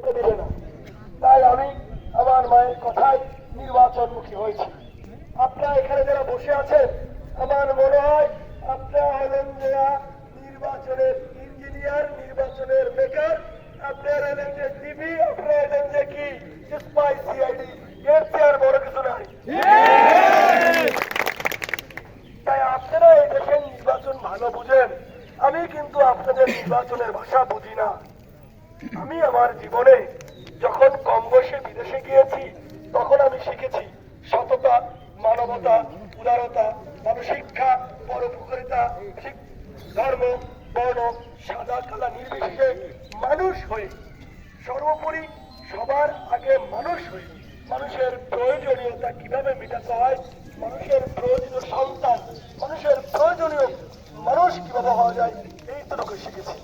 দিবে না। তাই আমি আমার মায়ের কথায় নির্বাচনমুখী হয়েছি। আপনারা এখানে যারা বসে আছেন, আমার মনে হয় আপনারা হলেন যারা নির্বাচনের ইঞ্জিনিয়ার, নির্বাচনের মেকার। আপনারা হলেন যে টিভি, আপনারা হলেন যে কি স্পাই, সিআইডি, এর চেয়ে বড় কিছু নাই। তাই আপনারা এই দেশের নির্বাচন ভালো বুঝেন। আমি কিন্তু আপনাদের নির্বাচনের ভাষা বুঝি না। আমি আমার জীবনে যখন কম বয়সে বিদেশে গিয়েছি, তখন আমি শিখেছি সততা, মানবতা, উদারতা, শিক্ষা, পরোপকারিতা, ধর্ম, বর্ণ, সাদা কালা নির্বিশেষে মানুষ হয়ে, সর্বোপরি সবার আগে মানুষ হয়ে মানুষের প্রয়োজনীয়তা কিভাবে মেটাতে হয়, মানুষের প্রয়োজনীয় সন্তান, মানুষের প্রয়োজনীয় মানুষ কিভাবে হওয়া যায়, এইটুকু শিখেছি।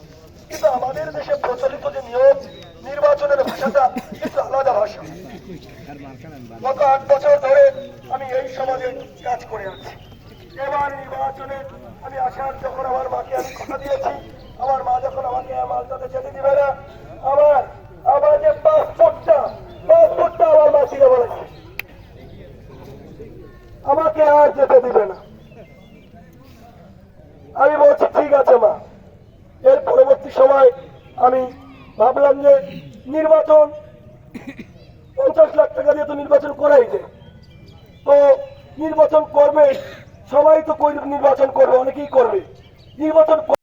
কিন্তু আমাদের দেশে প্রচলিত যে নিয়ম, নির্বাচনের ভাষাটা কিন্তু আলাদা ভাষা। গত 8 বছর ধরে আমি এই সমাজে কাজ করে আছি। এবার নির্বাচনে আমি আসার যখন আমার মাকে আমি কথা দিয়েছি, আমার মা যখন আমাকে মালটাতে যেতে দিবে না, আমার যে পাসপোর্টটা আমার মা ছিল বলেছে আমাকে আর যেতে দিবে না। আমি বলছি ঠিক আছে মা। এর পরবর্তী সময় আমি ভাবলাম যে নির্বাচন 50 লাখ টাকা দিয়ে তো নির্বাচন করাই যায়, তো নির্বাচন করবে সবাই, তো নির্বাচন করবে, অনেকেই করবে নির্বাচন।